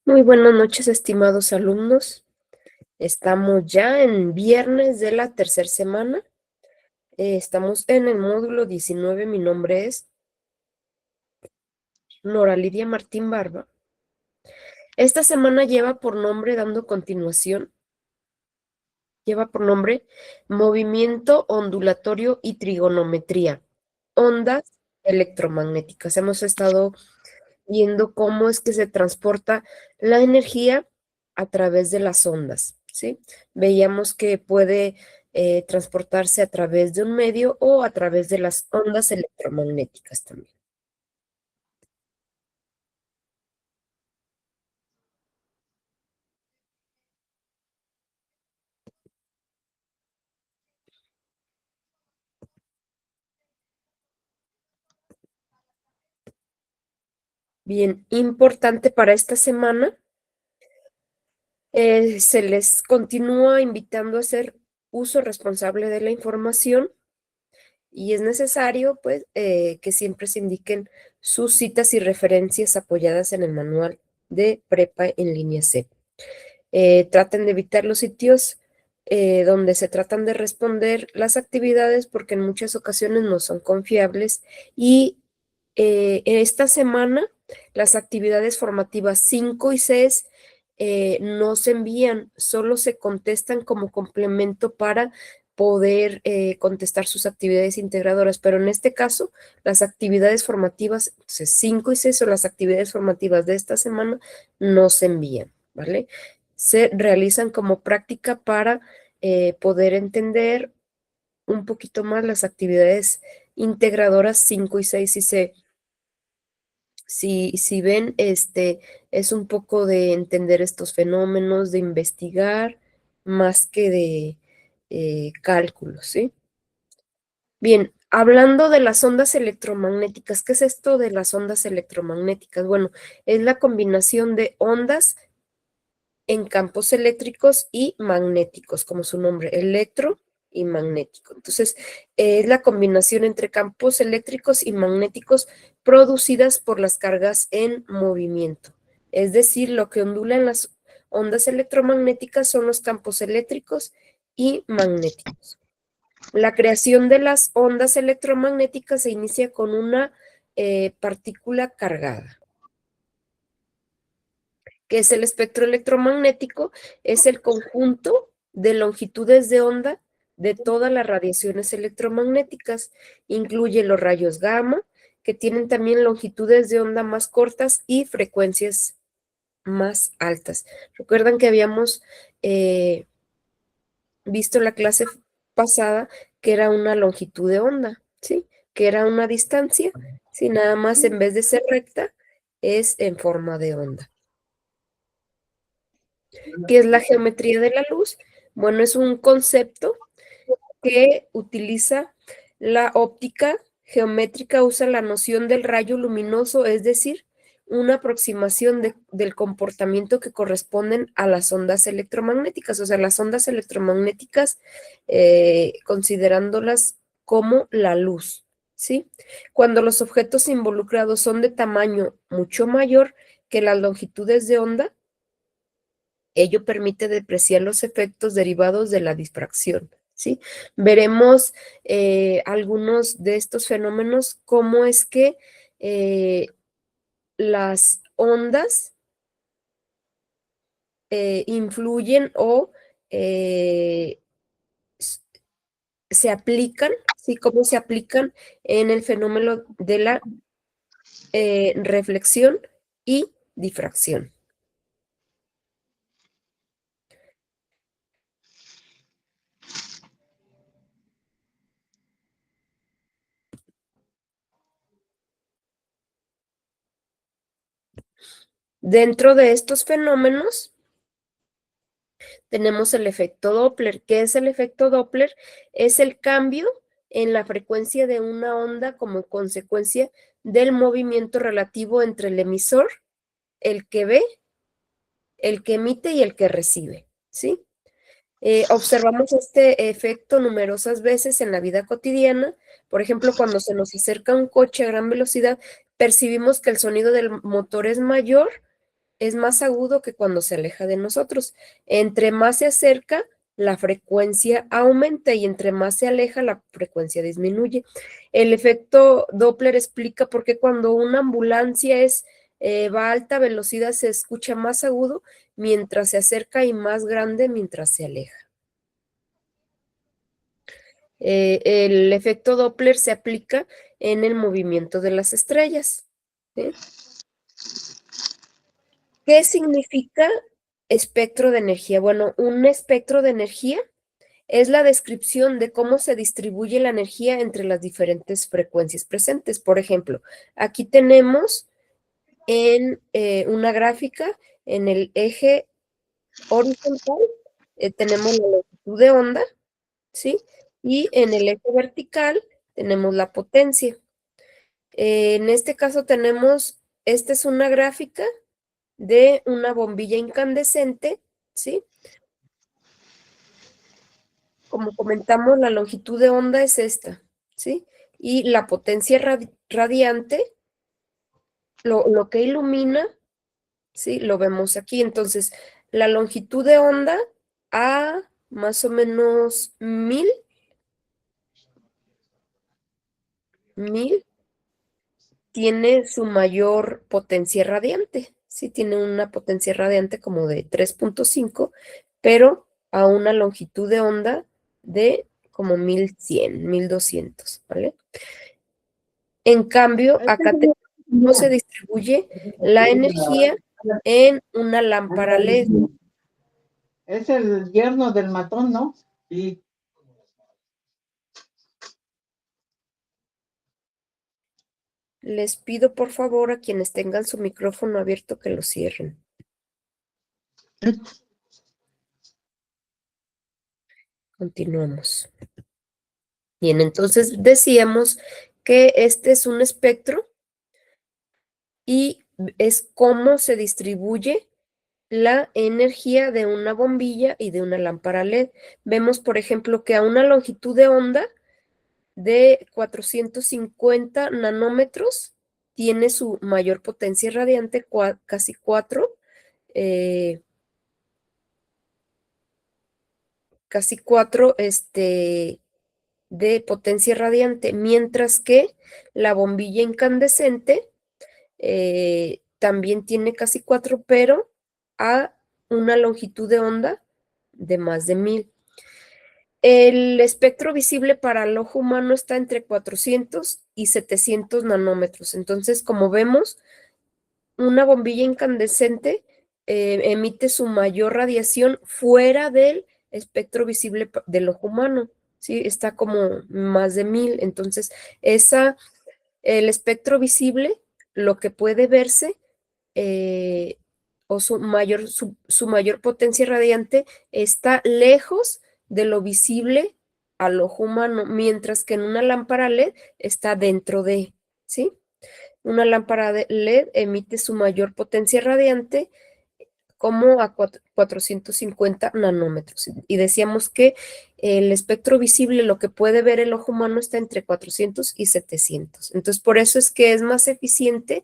Muy buenas noches, estimados alumnos. Estamos ya en viernes de la tercera semana. Estamos en el módulo 19. Mi nombre es Nora Lidia Martín Barba. Esta semana lleva por nombre, dando continuación, lleva por nombre Movimiento Ondulatorio y Trigonometría, Ondas Electromagnéticas. Hemos estado viendo cómo es que se transporta la energía a través de las ondas, ¿sí? Veíamos que puede transportarse a través de un medio o a través de las ondas electromagnéticas también. Bien, importante para esta semana, se les continúa invitando a hacer uso responsable de la información y es necesario, pues, que siempre se indiquen sus citas y referencias apoyadas en el manual de Prepa en línea C. Traten de evitar los sitios donde se tratan de responder las actividades porque en muchas ocasiones no son confiables y esta semana las actividades formativas 5 y 6 no se envían, solo se contestan como complemento para poder contestar sus actividades integradoras, pero en este caso las actividades formativas 5 y 6 o las actividades formativas de esta semana no se envían, ¿vale? Se realizan como práctica para poder entender un poquito más las actividades integradoras 5 y 6 y si ven, es un poco de entender estos fenómenos, de investigar, más que de cálculos, ¿sí? Bien, hablando de las ondas electromagnéticas, ¿qué es esto de las ondas electromagnéticas? Bueno, es la combinación de ondas en campos eléctricos y magnéticos, como su nombre, electro y magnético. Entonces, es la combinación entre campos eléctricos y magnéticos producidas por las cargas en movimiento. Es decir, lo que ondula en las ondas electromagnéticas son los campos eléctricos y magnéticos. La creación de las ondas electromagnéticas se inicia con una partícula cargada. Que es el espectro electromagnético, es el conjunto de longitudes de onda de todas las radiaciones electromagnéticas. Incluye los rayos gamma, que tienen también longitudes de onda más cortas y frecuencias más altas. Recuerdan que habíamos visto la clase pasada que era una longitud de onda, ¿sí? Que era una distancia, si nada más en vez de ser recta, es en forma de onda. ¿Qué es la geometría de la luz? Bueno, es un concepto que utiliza la óptica geométrica, usa la noción del rayo luminoso, es decir, una aproximación del comportamiento que corresponden a las ondas electromagnéticas, o sea, las ondas electromagnéticas, considerándolas como la luz, ¿sí? Cuando los objetos involucrados son de tamaño mucho mayor que las longitudes de onda, ello permite depreciar los efectos derivados de la difracción, ¿sí? Veremos algunos de estos fenómenos, cómo es que las ondas influyen o eh, se aplican, ¿sí? Cómo se aplican en el fenómeno de la reflexión y difracción. Dentro de estos fenómenos, tenemos el efecto Doppler. ¿Qué es el efecto Doppler? Es el cambio en la frecuencia de una onda como consecuencia del movimiento relativo entre el emisor, el que ve, el que emite y el que recibe, ¿sí? Observamos este efecto numerosas veces en la vida cotidiana. Por ejemplo, cuando se nos acerca un coche a gran velocidad, percibimos que el sonido del motor es mayor es más agudo que cuando se aleja de nosotros. Entre más se acerca, la frecuencia aumenta y entre más se aleja, la frecuencia disminuye. El efecto Doppler explica por qué cuando una ambulancia va a alta velocidad se escucha más agudo mientras se acerca y más grande mientras se aleja. El efecto Doppler se aplica en el movimiento de las estrellas. ¿Sí? ¿Qué significa espectro de energía? Bueno, un espectro de energía es la descripción de cómo se distribuye la energía entre las diferentes frecuencias presentes. Por ejemplo, aquí tenemos en una gráfica, en el eje horizontal, tenemos la longitud de onda, ¿sí? Y en el eje vertical tenemos la potencia. En este caso tenemos, esta es una gráfica de una bombilla incandescente, ¿sí? Como comentamos, la longitud de onda es esta, ¿sí? Y la potencia radiante, lo que ilumina, ¿sí? Lo vemos aquí. Entonces, la longitud de onda a más o menos 1000 tiene su mayor potencia radiante, ¿sí? Tiene una potencia radiante como de 3.5, pero a una longitud de onda de como 1100, 1200, ¿vale? En cambio, acá tenemos cómo se distribuye la energía en una lámpara LED. Es el yerno del matón, ¿no? Sí. Les pido por favor a quienes tengan su micrófono abierto que lo cierren. Continuamos. Bien, entonces decíamos que este es un espectro y es cómo se distribuye la energía de una bombilla y de una lámpara LED. Vemos, por ejemplo, que a una longitud de onda de 450 nanómetros tiene su mayor potencia radiante, casi 4, casi 4 de potencia radiante, mientras que la bombilla incandescente también tiene casi 4, pero a una longitud de onda de más de 1000. El espectro visible para el ojo humano está entre 400 y 700 nanómetros. Entonces, como vemos, una bombilla incandescente emite su mayor radiación fuera del espectro visible del ojo humano, ¿sí? Está como más de 1000. Entonces, el espectro visible, lo que puede verse, o su mayor potencia radiante está lejos de lo visible al ojo humano, mientras que en una lámpara LED está dentro de, ¿sí? Una lámpara de LED emite su mayor potencia radiante como a 450 nanómetros. Y decíamos que el espectro visible, lo que puede ver el ojo humano, está entre 400 y 700. Entonces, por eso es que es más eficiente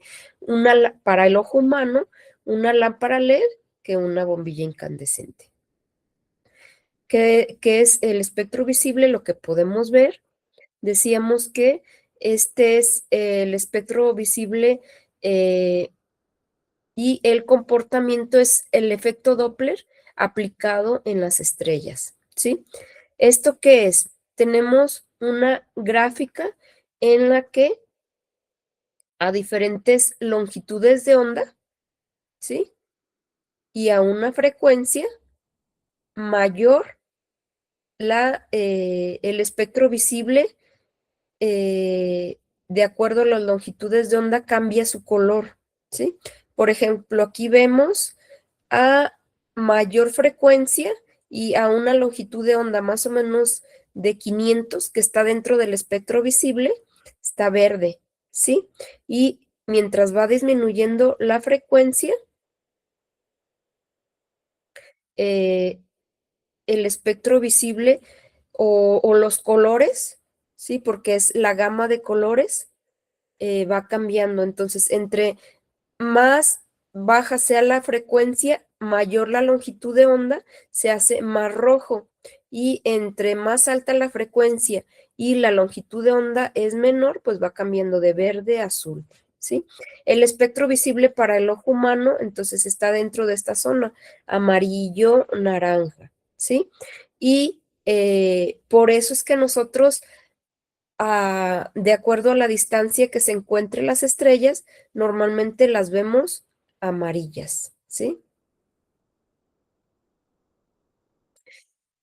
para el ojo humano una lámpara LED que una bombilla incandescente. ¿Qué es el espectro visible? Lo que podemos ver. Decíamos que este es el espectro visible y el comportamiento es el efecto Doppler aplicado en las estrellas, ¿sí? ¿Esto qué es? Tenemos una gráfica en la que a diferentes longitudes de onda, ¿sí? Y a una frecuencia mayor, el espectro visible, de acuerdo a las longitudes de onda, cambia su color, ¿sí? Por ejemplo, aquí vemos a mayor frecuencia y a una longitud de onda más o menos de 500, que está dentro del espectro visible, está verde, ¿sí? Y mientras va disminuyendo la frecuencia, eh, el espectro visible o los colores, ¿sí? Porque es la gama de colores, va cambiando. Entonces, entre más baja sea la frecuencia, mayor la longitud de onda, se hace más rojo. Y entre más alta la frecuencia y la longitud de onda es menor, pues va cambiando de verde a azul, ¿sí? El espectro visible para el ojo humano, entonces está dentro de esta zona, amarillo, naranja, ¿sí? Y por eso es que nosotros, de acuerdo a la distancia que se encuentren las estrellas, normalmente las vemos amarillas, ¿sí?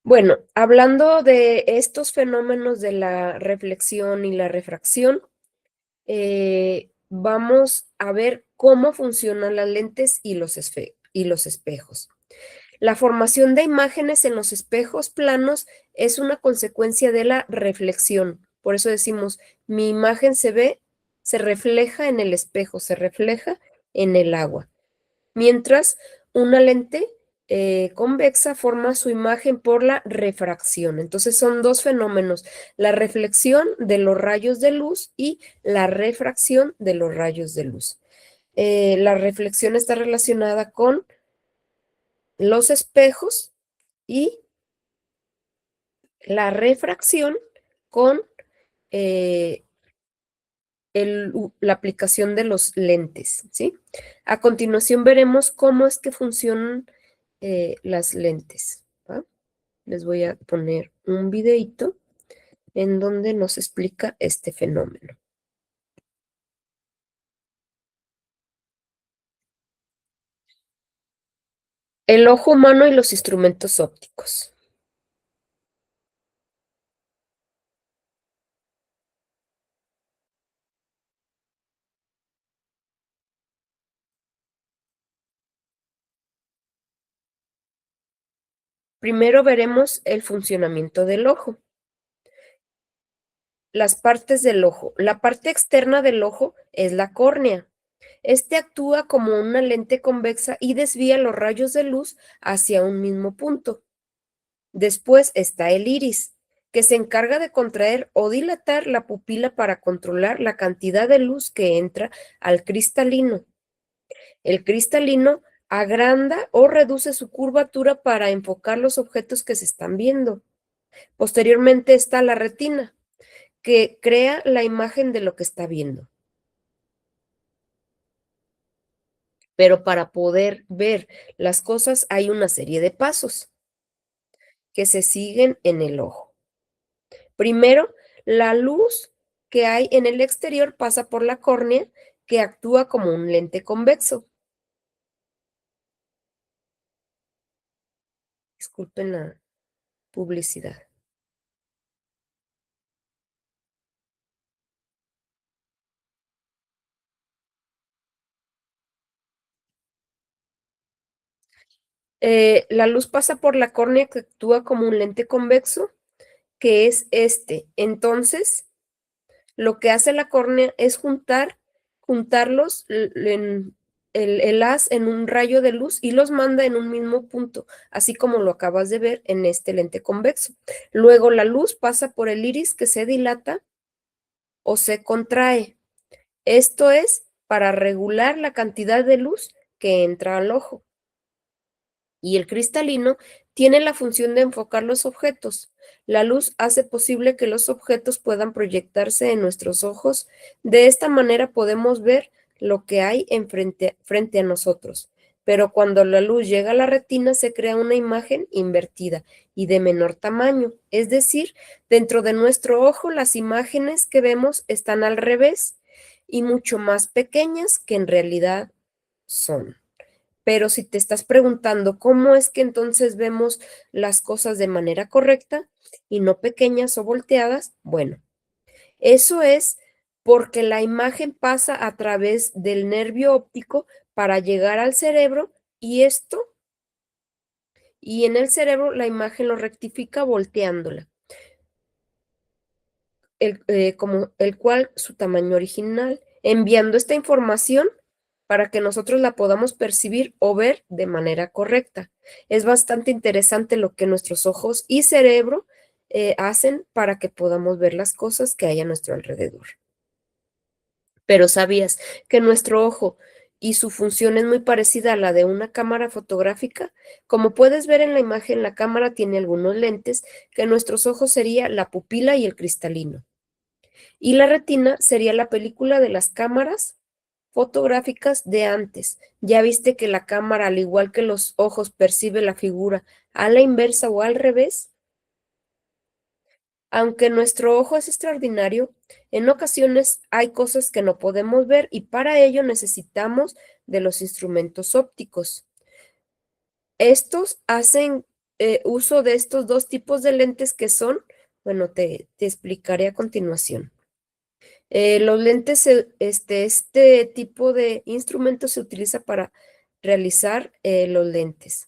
Bueno, hablando de estos fenómenos de la reflexión y la refracción, vamos a ver cómo funcionan las lentes y y los espejos. La formación de imágenes en los espejos planos es una consecuencia de la reflexión. Por eso decimos, mi imagen se refleja en el espejo, se refleja en el agua. Mientras una lente convexa forma su imagen por la refracción. Entonces son dos fenómenos, la reflexión de los rayos de luz y la refracción de los rayos de luz. La reflexión está relacionada con los espejos y la refracción con eh, la aplicación de los lentes, ¿sí? A continuación veremos cómo es que funcionan las lentes, ¿va? Les voy a poner un videito en donde nos explica este fenómeno. El ojo humano y los instrumentos ópticos. Primero veremos el funcionamiento del ojo. Las partes del ojo. La parte externa del ojo es la córnea. Este actúa como una lente convexa y desvía los rayos de luz hacia un mismo punto. Después está el iris, que se encarga de contraer o dilatar la pupila para controlar la cantidad de luz que entra al cristalino. El cristalino agranda o reduce su curvatura para enfocar los objetos que se están viendo. Posteriormente está la retina, que crea la imagen de lo que está viendo. Pero para poder ver las cosas hay una serie de pasos que se siguen en el ojo. Primero, la luz que hay en el exterior pasa por la córnea, que actúa como un lente convexo. Disculpen la publicidad. La luz pasa por la córnea que actúa como un lente convexo, que es este. Entonces, lo que hace la córnea es juntarlos en el haz en un rayo de luz y los manda en un mismo punto, así como lo acabas de ver en este lente convexo. Luego la luz pasa por el iris que se dilata o se contrae. Esto es para regular la cantidad de luz que entra al ojo. Y el cristalino tiene la función de enfocar los objetos. La luz hace posible que los objetos puedan proyectarse en nuestros ojos. De esta manera podemos ver lo que hay frente a nosotros. Pero cuando la luz llega a la retina se crea una imagen invertida y de menor tamaño. Es decir, dentro de nuestro ojo las imágenes que vemos están al revés y mucho más pequeñas que en realidad son. Pero si te estás preguntando cómo es que entonces vemos las cosas de manera correcta y no pequeñas o volteadas, bueno, eso es porque la imagen pasa a través del nervio óptico para llegar al cerebro y y en el cerebro la imagen lo rectifica volteándola, como el cual su tamaño original, enviando esta información para que nosotros la podamos percibir o ver de manera correcta. Es bastante interesante lo que nuestros ojos y cerebro hacen para que podamos ver las cosas que hay a nuestro alrededor. Pero ¿sabías que nuestro ojo y su función es muy parecida a la de una cámara fotográfica. Como puedes ver en la imagen, la cámara tiene algunos lentes que en nuestros ojos sería la pupila y el cristalino. Y la retina sería la película de las cámaras fotográficas de antes. Ya viste que la cámara, al igual que los ojos, percibe la figura a la inversa o al revés. Aunque nuestro ojo es extraordinario, en ocasiones hay cosas que no podemos ver y para ello necesitamos de los instrumentos ópticos. Estos hacen uso de estos dos tipos de lentes que son, bueno, te explicaré a continuación. Los lentes, este tipo de instrumento se utiliza para realizar los lentes.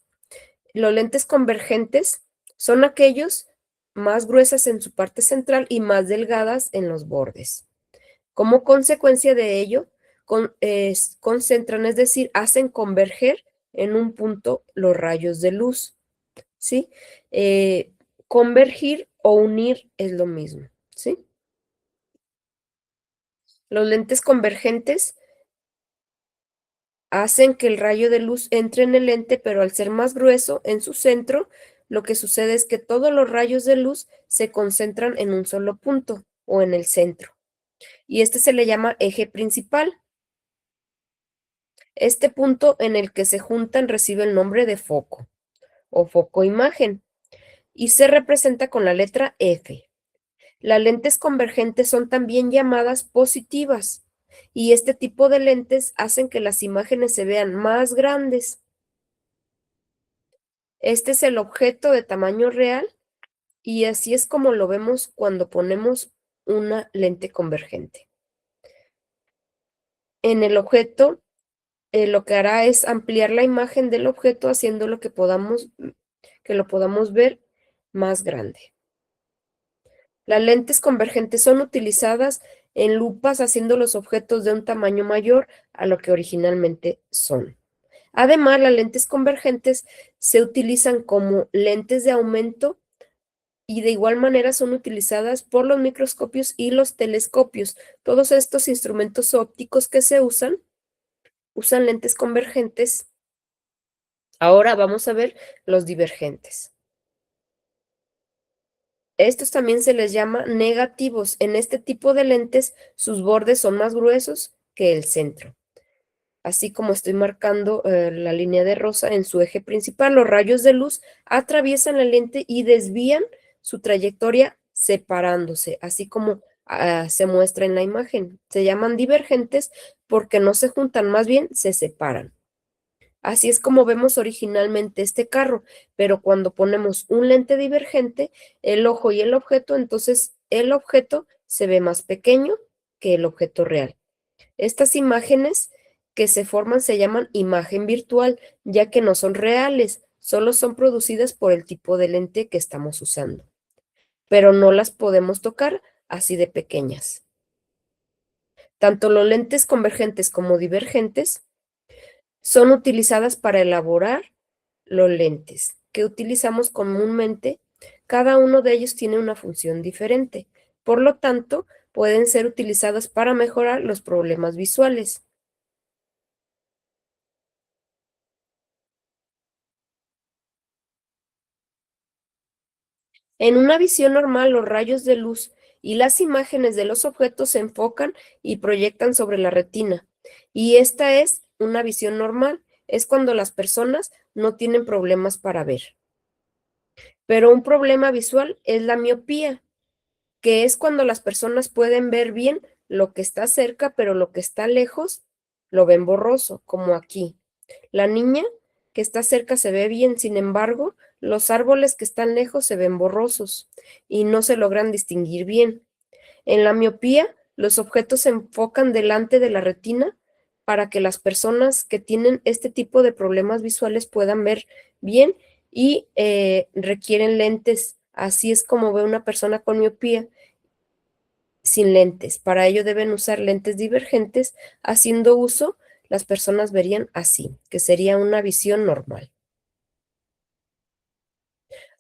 Los lentes convergentes son aquellos más gruesas en su parte central y más delgadas en los bordes. Como consecuencia de ello, concentran, es decir, hacen converger en un punto los rayos de luz, ¿sí? Convergir o unir es lo mismo, ¿sí? Los lentes convergentes hacen que el rayo de luz entre en el lente, pero al ser más grueso en su centro, lo que sucede es que todos los rayos de luz se concentran en un solo punto o en el centro. Y este se le llama eje principal. Este punto en el que se juntan recibe el nombre de foco o foco imagen y se representa con la letra F. Las lentes convergentes son también llamadas positivas y este tipo de lentes hacen que las imágenes se vean más grandes. Este es el objeto de tamaño real y así es como lo vemos cuando ponemos una lente convergente. En el objeto, lo que hará es ampliar la imagen del objeto haciendo que lo podamos ver más grande. Las lentes convergentes son utilizadas en lupas haciendo los objetos de un tamaño mayor a lo que originalmente son. Además, las lentes convergentes se utilizan como lentes de aumento y de igual manera son utilizadas por los microscopios y los telescopios. Todos estos instrumentos ópticos que se usan lentes convergentes. Ahora vamos a ver los divergentes. Estos también se les llama negativos. En este tipo de lentes, sus bordes son más gruesos que el centro. Así como estoy marcando la línea de rosa en su eje principal, los rayos de luz atraviesan la lente y desvían su trayectoria separándose, así como se muestra en la imagen. Se llaman divergentes porque no se juntan, más bien se separan. Así es como vemos originalmente este carro, pero cuando ponemos un lente divergente, el ojo y el objeto, entonces el objeto se ve más pequeño que el objeto real. Estas imágenes que se forman se llaman imagen virtual, ya que no son reales, solo son producidas por el tipo de lente que estamos usando, pero no las podemos tocar así de pequeñas. Tanto los lentes convergentes como divergentes son utilizadas para elaborar los lentes que utilizamos comúnmente. Cada uno de ellos tiene una función diferente, por lo tanto, pueden ser utilizadas para mejorar los problemas visuales. En una visión normal, los rayos de luz y las imágenes de los objetos se enfocan y proyectan sobre la retina. Y esta es una visión normal, es cuando las personas no tienen problemas para ver. Pero un problema visual es la miopía, que es cuando las personas pueden ver bien lo que está cerca, pero lo que está lejos lo ven borroso, como aquí. La niña que está cerca se ve bien, sin embargo, los árboles que están lejos se ven borrosos y no se logran distinguir bien. En la miopía, los objetos se enfocan delante de la retina para que las personas que tienen este tipo de problemas visuales puedan ver bien y requieren lentes. Así es como ve una persona con miopía sin lentes. Para ello deben usar lentes divergentes. Haciendo uso, las personas verían así, que sería una visión normal.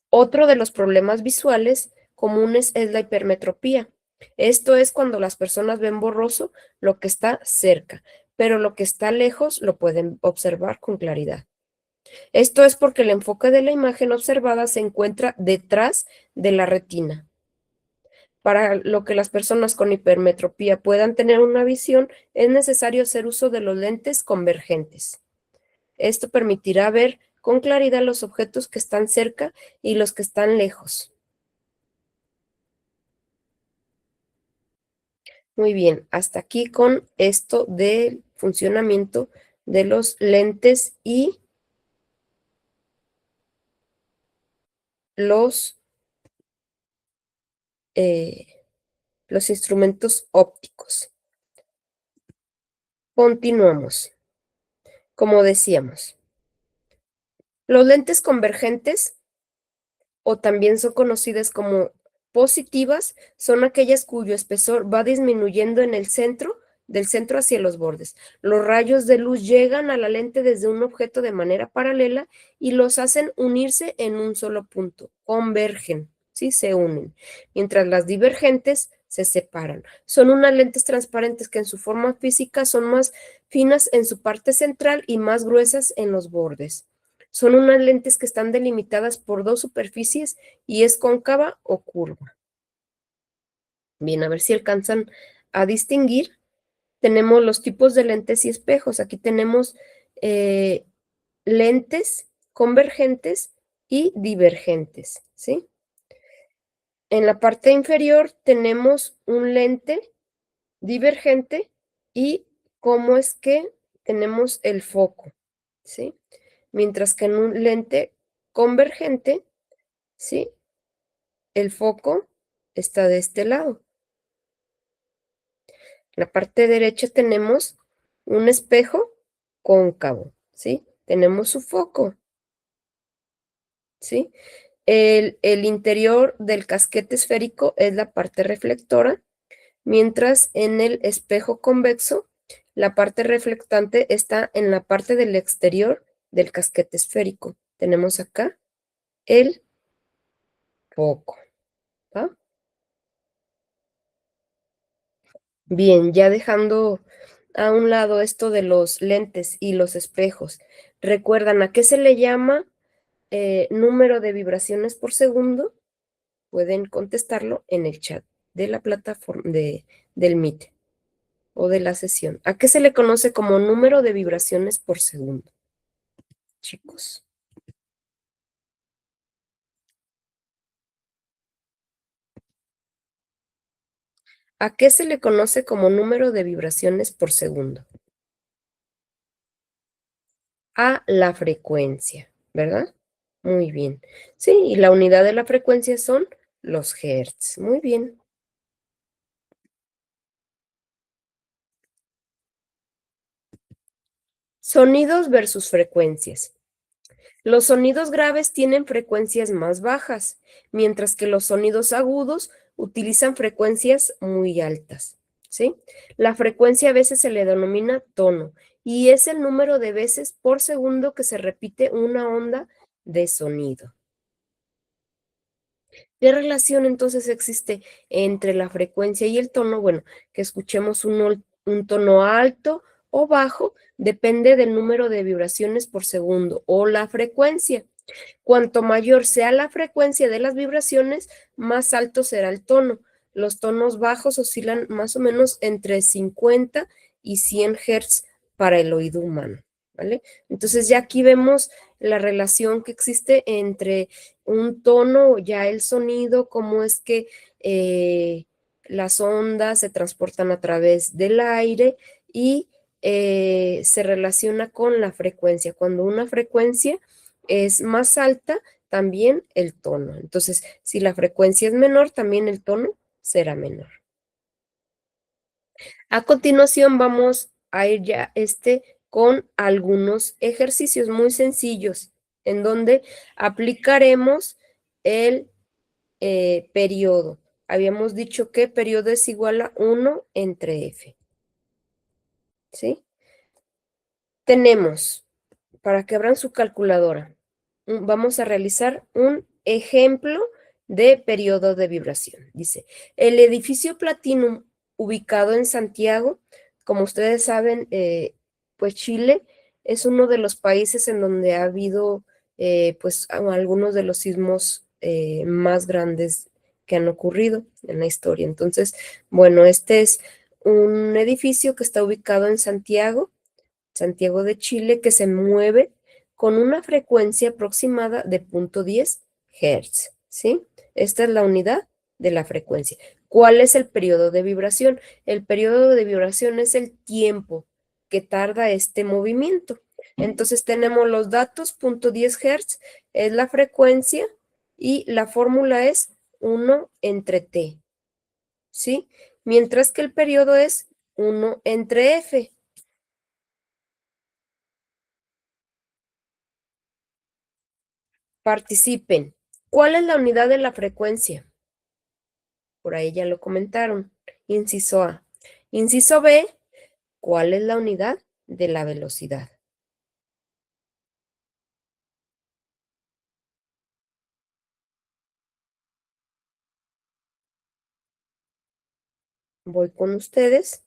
Otro de los problemas visuales comunes es la hipermetropía. Esto es cuando las personas ven borroso lo que está cerca, pero lo que está lejos lo pueden observar con claridad. Esto es porque el enfoque de la imagen observada se encuentra detrás de la retina. Para lo que las personas con hipermetropía puedan tener una visión, es necesario hacer uso de los lentes convergentes. Esto permitirá ver con claridad los objetos que están cerca y los que están lejos. Muy bien, hasta aquí con esto del funcionamiento de los lentes y los instrumentos ópticos. Continuamos. Como decíamos, los lentes convergentes, o también son conocidas como positivas, son aquellas cuyo espesor va disminuyendo en el centro, del centro hacia los bordes. Los rayos de luz llegan a la lente desde un objeto de manera paralela y los hacen unirse en un solo punto. Convergen, ¿sí? Se unen. Mientras las divergentes se separan. Son unas lentes transparentes que en su forma física son más finas en su parte central y más gruesas en los bordes. Son unas lentes que están delimitadas por dos superficies y es cóncava o curva. Bien, a ver si alcanzan a distinguir. Tenemos los tipos de lentes y espejos. Aquí tenemos lentes convergentes y divergentes, ¿sí? En la parte inferior tenemos un lente divergente y cómo es que tenemos el foco, ¿sí? Mientras que en un lente convergente, ¿sí? El foco está de este lado. En la parte derecha tenemos un espejo cóncavo, ¿sí? Tenemos su foco, ¿sí? El interior del casquete esférico es la parte reflectora, mientras en el espejo convexo, la parte reflectante está en la parte del exterior del casquete esférico. Tenemos acá el foco, ¿va? Bien, ya dejando a un lado esto de los lentes y los espejos, ¿recuerdan a qué se le llama número de vibraciones por segundo? Pueden contestarlo en el chat de la plataforma del Meet o de la sesión. ¿A qué se le conoce como número de vibraciones por segundo, chicos? ¿A qué se le conoce como número de vibraciones por segundo? A la frecuencia, ¿verdad? Muy bien. Sí, y la unidad de la frecuencia son los hertz. Muy bien. Sonidos versus frecuencias. Los sonidos graves tienen frecuencias más bajas, mientras que los sonidos agudos utilizan frecuencias muy altas, ¿sí? La frecuencia a veces se le denomina tono y es el número de veces por segundo que se repite una onda de sonido. ¿Qué relación entonces existe entre la frecuencia y el tono? Bueno, que escuchemos un tono alto o bajo depende del número de vibraciones por segundo o la frecuencia. Cuanto mayor sea la frecuencia de las vibraciones, más alto será el tono. Los tonos bajos oscilan más o menos entre 50 y 100 Hz para el oído humano, ¿vale? Entonces ya aquí vemos la relación que existe entre un tono, ya el sonido, cómo es que las ondas se transportan a través del aire y se relaciona con la frecuencia. Cuando una frecuencia es más alta, también el tono. Entonces, si la frecuencia es menor, también el tono será menor. A continuación vamos a ir ya con algunos ejercicios muy sencillos en donde aplicaremos el periodo. Habíamos dicho que periodo es igual a 1 entre F. ¿Sí? Tenemos, para que abran su calculadora, vamos a realizar un ejemplo de periodo de vibración. Dice, el edificio Platinum, ubicado en Santiago, Como ustedes saben, pues Chile es uno de los países en donde ha habido pues algunos de los sismos más grandes que han ocurrido en la historia. Entonces, bueno, este es un edificio que está ubicado en Santiago de Chile, que se mueve con una frecuencia aproximada de 0.10 Hz, ¿sí? Esta es la unidad de la frecuencia. ¿Cuál es el periodo de vibración? El periodo de vibración es el tiempo que tarda este movimiento. Entonces tenemos los datos, 0.10 Hz es la frecuencia y la fórmula es 1 entre T, ¿sí? Mientras que el periodo es 1 entre F. Participen. ¿Cuál es la unidad de la frecuencia? Por ahí ya lo comentaron. Inciso A. Inciso B. ¿Cuál es la unidad de la velocidad? Voy con ustedes.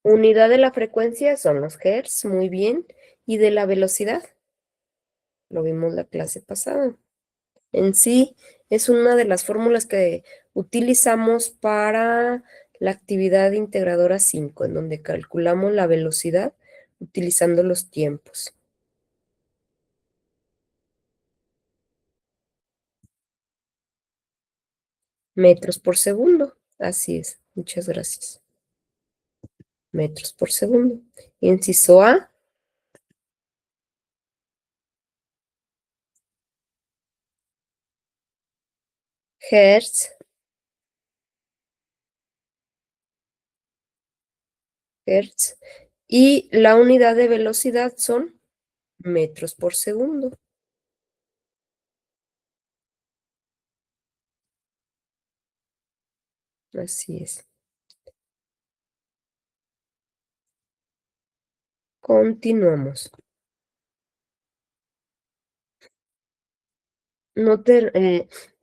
Unidad de la frecuencia son los hertz, muy bien. ¿Y de la velocidad? Lo vimos la clase pasada. En sí, es una de las fórmulas que utilizamos para la actividad integradora 5, en donde calculamos la velocidad utilizando los tiempos. Metros por segundo. Así es. Muchas gracias. Metros por segundo. Inciso A, hertz, hertz. Y la unidad de velocidad son metros por segundo. Así es. Continuamos. No,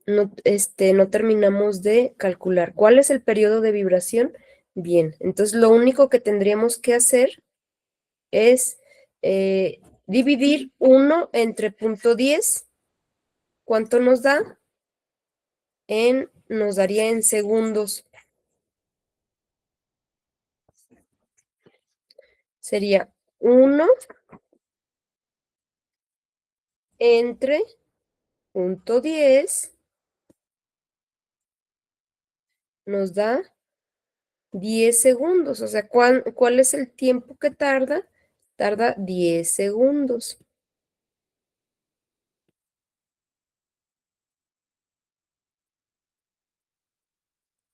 no terminamos de calcular. ¿Cuál es el periodo de vibración? Bien, entonces lo único que tendríamos que hacer es dividir 1 entre 0.10. ¿Cuánto nos da? Nos daría en segundos. Sería 1 entre 0.10 nos da 10 segundos. O sea, ¿cuál es el tiempo que tarda? Tarda 10 segundos.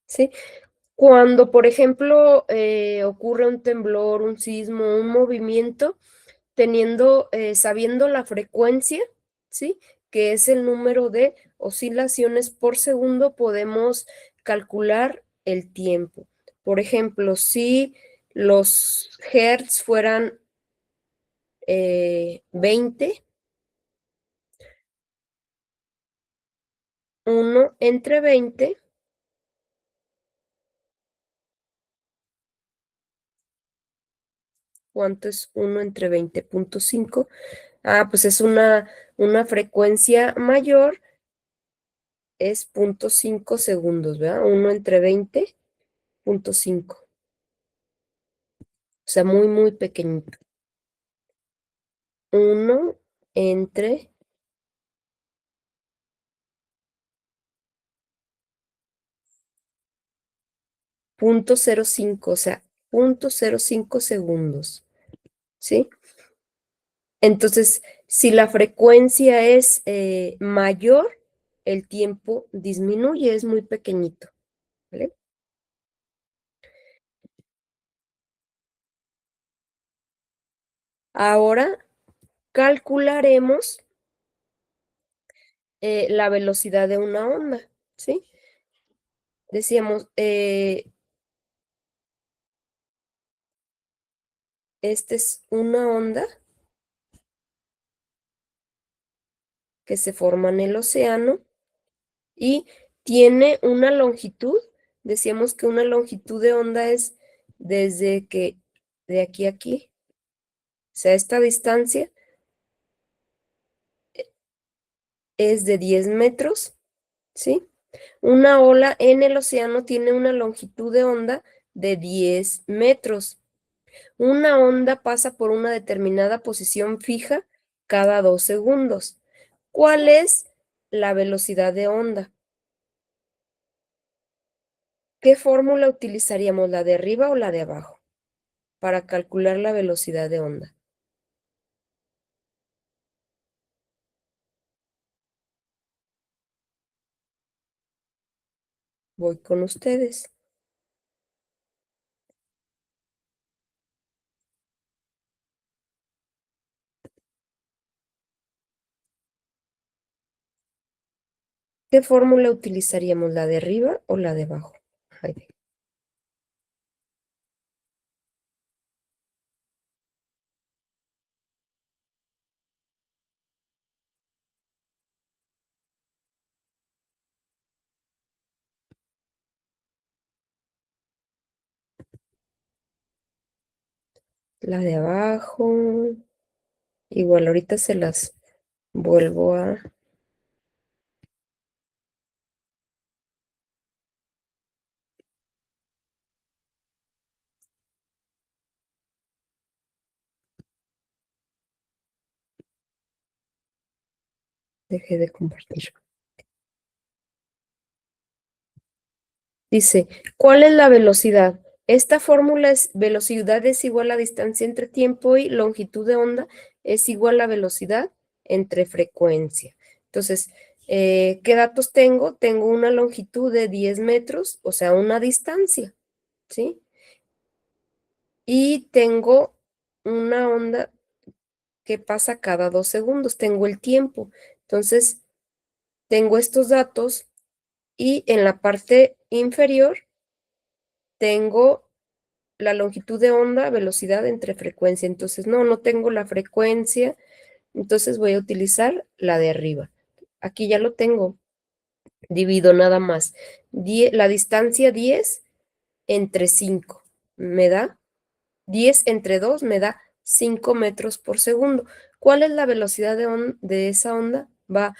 ¿Sí? Cuando, por ejemplo, ocurre un temblor, un sismo, un movimiento, sabiendo la frecuencia, ¿sí? Que es el número de oscilaciones por segundo, podemos calcular el tiempo. Por ejemplo, si los hertz fueran 20, 1 entre 20, ¿cuánto es 1 entre 20.5? Ah, pues es una frecuencia mayor, es 0.5 segundos, ¿verdad? 1 entre 20.5. O sea, muy, muy pequeñito. 1 entre 0.05, o sea, 0.05 segundos, ¿sí? Entonces, si la frecuencia es mayor, el tiempo disminuye, es muy pequeñito, ¿vale? Ahora calcularemos la velocidad de una onda, ¿sí? Decíamos, esta es una onda que se forma en el océano y tiene una longitud, decíamos que una longitud de onda es desde que de aquí a aquí, o sea, esta distancia es de 10 metros, ¿sí? Una ola en el océano tiene una longitud de onda de 10 metros. Una onda pasa por una determinada posición fija cada 2 segundos. ¿Cuál es la velocidad de onda? ¿Qué fórmula utilizaríamos, la de arriba o la de abajo, para calcular la velocidad de onda? Voy con ustedes. ¿Qué fórmula utilizaríamos, la de arriba o la de abajo? Ay, la de abajo. Igual ahorita se las vuelvo a... Dejé de compartir. Dice, ¿cuál es la velocidad? Esta fórmula es velocidad es igual a distancia entre tiempo y longitud de onda es igual a velocidad entre frecuencia. Entonces, ¿qué datos tengo? Tengo una longitud de 10 metros, o sea, una distancia, ¿sí? Y tengo una onda que pasa cada 2 segundos, tengo el tiempo. Entonces, tengo estos datos y en la parte inferior tengo la longitud de onda, velocidad entre frecuencia. Entonces, no tengo la frecuencia, entonces voy a utilizar la de arriba. Aquí ya lo tengo, divido nada más. La distancia 10 entre 5 me da 10 entre 2 me da 5 metros por segundo. ¿Cuál es la velocidad de esa onda? Va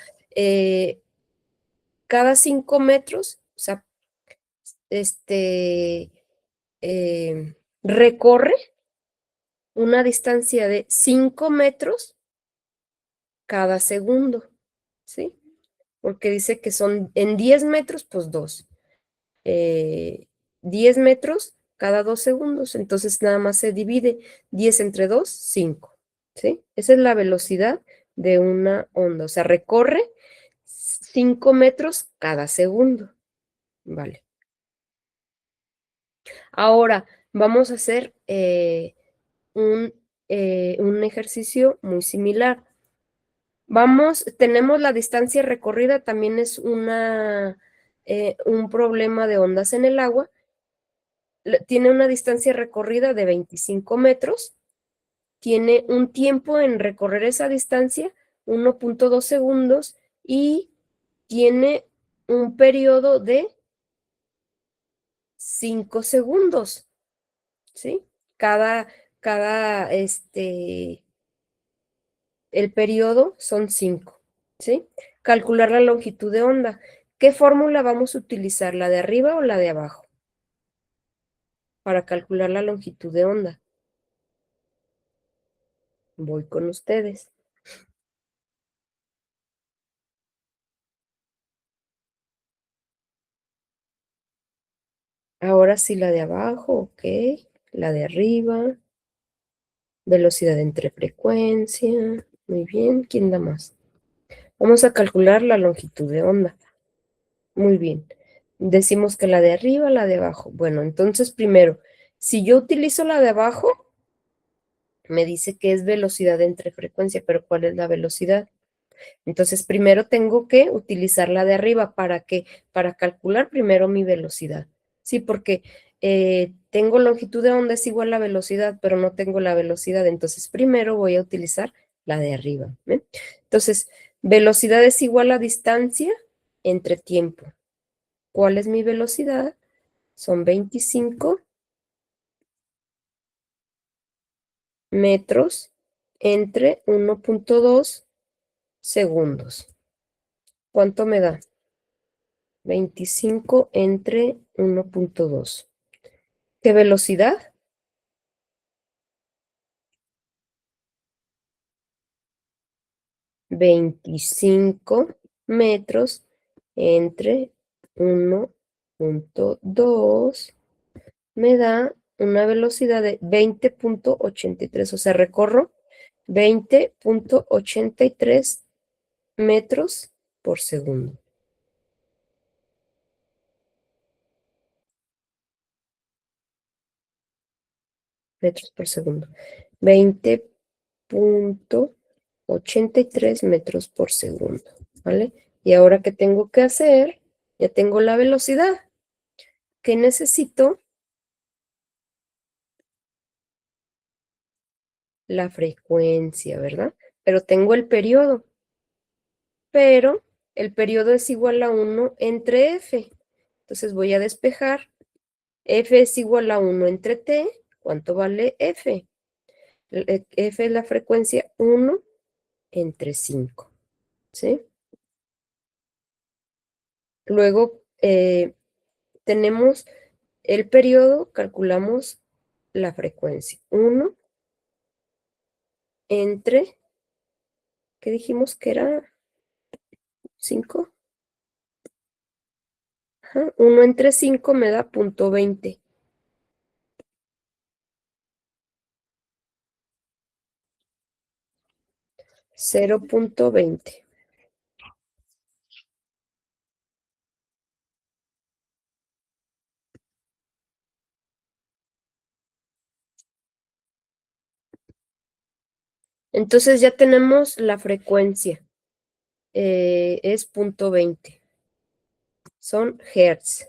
cada 5 metros, o sea, recorre una distancia de 5 metros cada segundo, ¿sí? Porque dice que son en 10 metros, pues 2. 10 metros cada 2 segundos, entonces nada más se divide 10 entre 2, 5, ¿sí? Esa es la velocidad de una onda, o sea, recorre 5 metros cada segundo, ¿vale? Ahora vamos a hacer un ejercicio muy similar. Tenemos la distancia recorrida, también es un problema de ondas en el agua. Tiene una distancia recorrida de 25 metros, tiene un tiempo en recorrer esa distancia, 1.2 segundos, y tiene un periodo de 5 segundos, ¿sí? Cada, el periodo son 5, ¿sí? Calcular la longitud de onda. ¿Qué fórmula vamos a utilizar, la de arriba o la de abajo? Para calcular la longitud de onda. Voy con ustedes. Ahora sí la de abajo, ok. La de arriba. Velocidad entre frecuencia. Muy bien. ¿Quién da más? Vamos a calcular la longitud de onda. Muy bien. Decimos que la de arriba, la de abajo. Bueno, entonces primero, si yo utilizo la de abajo, me dice que es velocidad entre frecuencia, pero ¿cuál es la velocidad? Entonces primero tengo que utilizar la de arriba. ¿Para qué? Para calcular primero mi velocidad. Sí, porque tengo longitud de onda es igual a velocidad, pero no tengo la velocidad. Entonces primero voy a utilizar la de arriba. ¿Ven? Entonces Velocidad es igual a distancia entre tiempo. ¿Cuál es mi velocidad? Son 25 metros entre 1.2 segundos. ¿Cuánto me da? 25 entre 1.2. ¿Qué velocidad? 25 metros entre 1.2 me da una velocidad de 20.83, o sea, recorro 20.83 metros por segundo. Metros por segundo. 20.83 metros por segundo, ¿vale? Y ahora, ¿qué tengo que hacer? Ya tengo la velocidad. ¿Qué necesito? La frecuencia, ¿verdad? Pero tengo el periodo. Pero el periodo es igual a 1 entre f. Entonces voy a despejar. F es igual a 1 entre t. ¿Cuánto vale f? F es la frecuencia 1 entre 5. ¿Sí? Luego tenemos el periodo, calculamos la frecuencia. 1 entre, ¿qué dijimos que era? 5. 1 entre 5 me da 0.20. 0.20. Entonces ya tenemos la frecuencia. Es 0.20. Son hertz.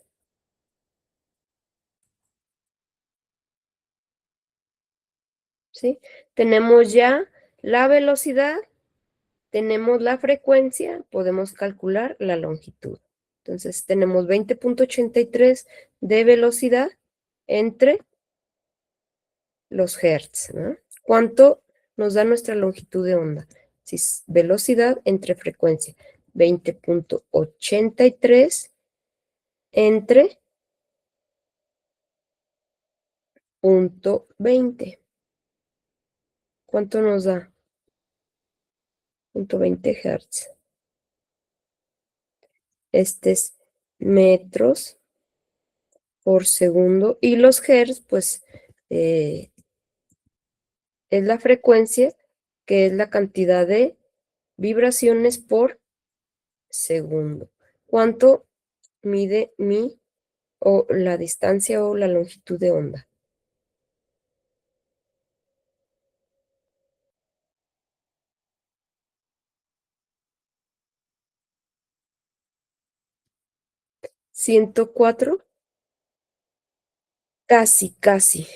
¿Sí? Tenemos ya la velocidad, tenemos la frecuencia, podemos calcular la longitud. Entonces tenemos 20.83 de velocidad entre los hertz, ¿no? ¿Cuánto nos da nuestra longitud de onda? Si es velocidad entre frecuencia. 20.83 entre 0.20. ¿Cuánto nos da? 0.20 hertz. Este es metros por segundo. Y los hertz, pues, es la frecuencia, que es la cantidad de vibraciones por segundo. ¿Cuánto mide o la distancia o la longitud de onda? 104. Casi, casi.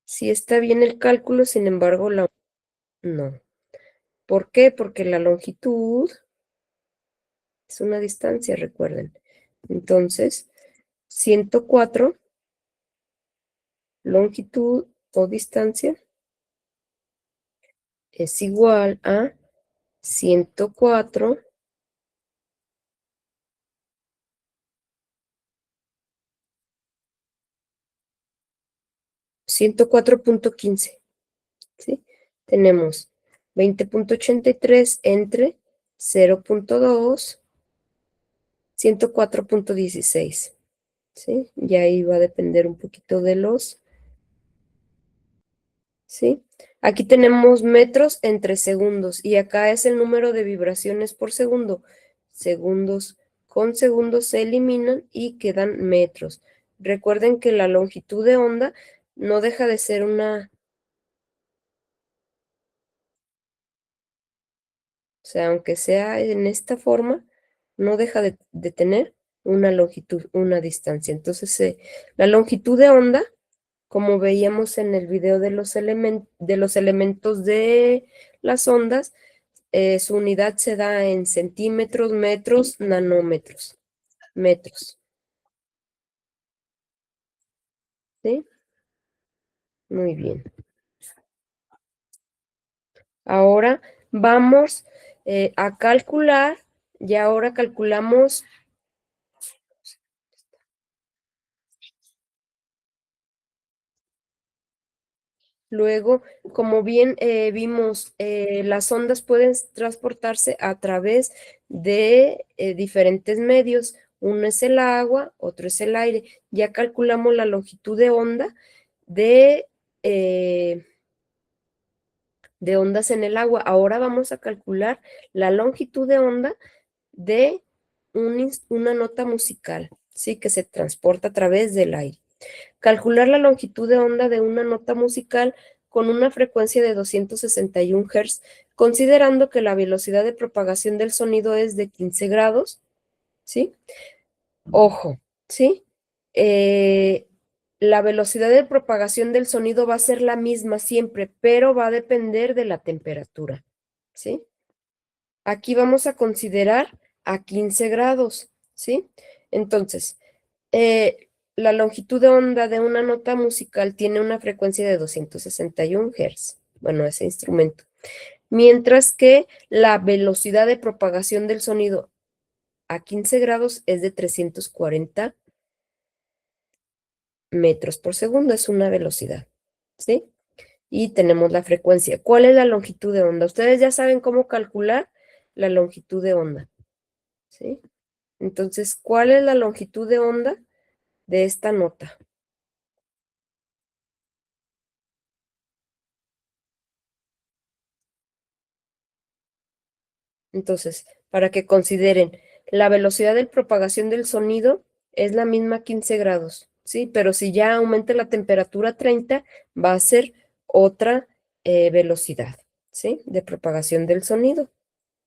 Sí está bien el cálculo, sin embargo, no. ¿Por qué? Porque la longitud es una distancia, recuerden. Entonces, 104, longitud o distancia, es igual a 104 104.15, ¿sí? Tenemos 20.83 entre 0.2, 104.16, ¿sí? Y ahí va a depender un poquito de ¿sí? Aquí tenemos metros entre segundos y acá es el número de vibraciones por segundo. Segundos con segundos se eliminan y quedan metros. Recuerden que la longitud de onda no deja de ser o sea, aunque sea en esta forma, no deja de tener una longitud, una distancia. Entonces, la longitud de onda como veíamos en el video de los elementos de las ondas, su unidad se da en centímetros, metros, nanómetros, metros. ¿Sí? Muy bien. Ahora vamos a calcular, y ahora calculamos. Luego, como bien vimos, las ondas pueden transportarse a través de diferentes medios. Uno es el agua, otro es el aire. Ya calculamos la longitud de onda de, eh, de ondas en el agua. Ahora vamos a calcular la longitud de onda de una nota musical, ¿sí? Que se transporta a través del aire. Calcular la longitud de onda de una nota musical con una frecuencia de 261 Hz, considerando que la velocidad de propagación del sonido es de 15 grados, ¿sí? Ojo, ¿sí? La velocidad de propagación del sonido va a ser la misma siempre, pero va a depender de la temperatura, ¿sí? Aquí vamos a considerar a 15 grados, ¿sí? Entonces, la longitud de onda de una nota musical tiene una frecuencia de 261 Hz, bueno, ese instrumento, mientras que la velocidad de propagación del sonido a 15 grados es de 340 metros por segundo, es una velocidad, ¿sí? Y tenemos la frecuencia. ¿Cuál es la longitud de onda? Ustedes ya saben cómo calcular la longitud de onda, ¿sí? Entonces, ¿cuál es la longitud de onda de esta nota? Entonces, para que consideren, la velocidad de propagación del sonido es la misma 15 grados, ¿sí? Pero si ya aumenta la temperatura a 30, va a ser otra velocidad, ¿sí? De propagación del sonido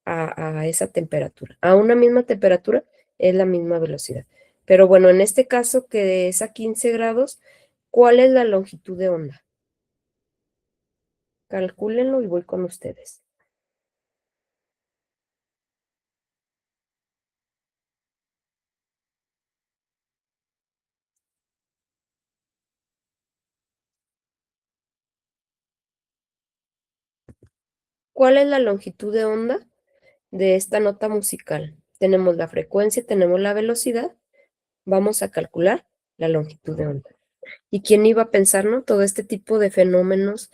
a esa temperatura. A una misma temperatura es la misma velocidad. Pero bueno, en este caso que es a 15 grados, ¿cuál es la longitud de onda? Calcúlenlo y voy con ustedes. ¿Cuál es la longitud de onda de esta nota musical? Tenemos la frecuencia, tenemos la velocidad. Vamos a calcular la longitud de onda. ¿Y quién iba a pensar, no? Todo este tipo de fenómenos,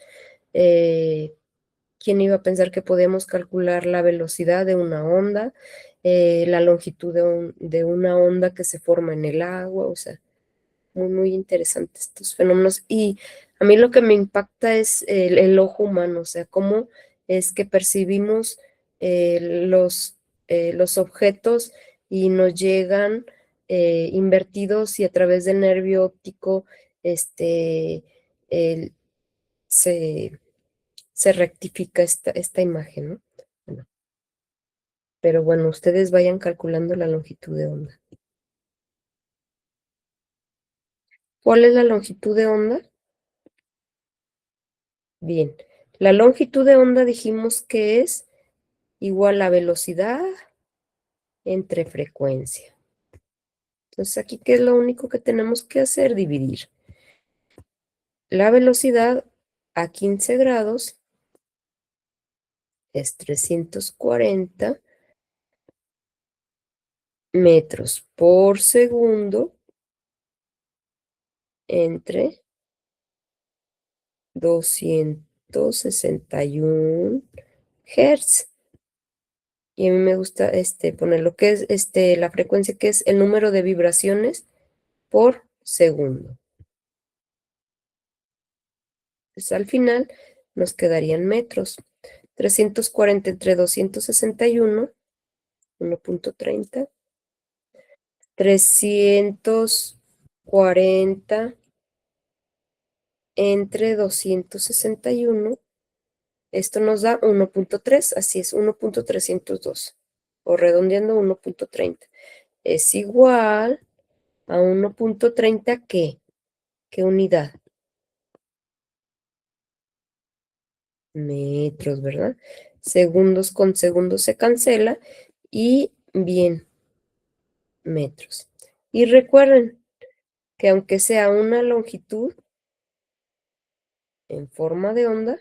¿quién iba a pensar que podíamos calcular la velocidad de una onda, la longitud de una onda que se forma en el agua? O sea, muy, muy interesantes estos fenómenos. Y a mí lo que me impacta es el ojo humano, o sea, cómo es que percibimos los objetos y nos llegan invertidos y a través del nervio óptico este, el- se, se rectifica esta imagen, ¿no? Bueno, pero bueno, ustedes vayan calculando la longitud de onda. ¿Cuál es la longitud de onda? Bien, la longitud de onda dijimos que es igual a velocidad entre frecuencia. Entonces aquí, ¿qué es lo único que tenemos que hacer? Dividir la velocidad a 15 grados es 340 metros por segundo entre 261 Hz. Y a mí me gusta poner lo que es la frecuencia, que es el número de vibraciones por segundo. Pues al final nos quedarían metros. 340 entre 261, 1.30. 340 entre 261. Esto nos da 1.3, así es, 1.302. O redondeando 1.30. Es igual a 1.30, ¿qué? ¿Qué unidad? metros, ¿verdad? Segundos con segundos se cancela y bien, metros. Y recuerden que aunque sea una longitud en forma de onda,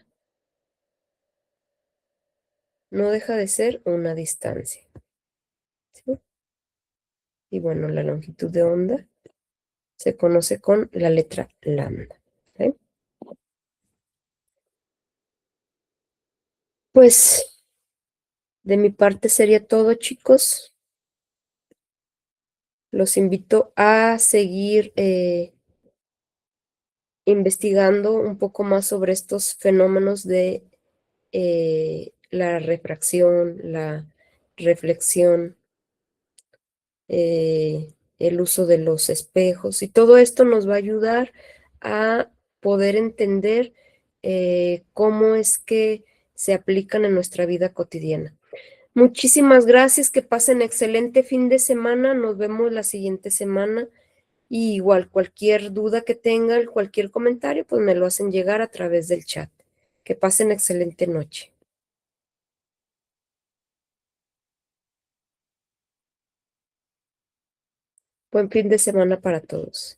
no deja de ser una distancia, ¿sí? Y bueno, la longitud de onda se conoce con la letra lambda, ¿sí? Pues de mi parte sería todo, chicos. Los invito a seguir investigando un poco más sobre estos fenómenos de la refracción, la reflexión, el uso de los espejos, y todo esto nos va a ayudar a poder entender cómo es que se aplican en nuestra vida cotidiana. Muchísimas gracias, que pasen excelente fin de semana, nos vemos la siguiente semana. Y igual, cualquier duda que tengan, cualquier comentario, pues me lo hacen llegar a través del chat. Que pasen excelente noche. Buen fin de semana para todos.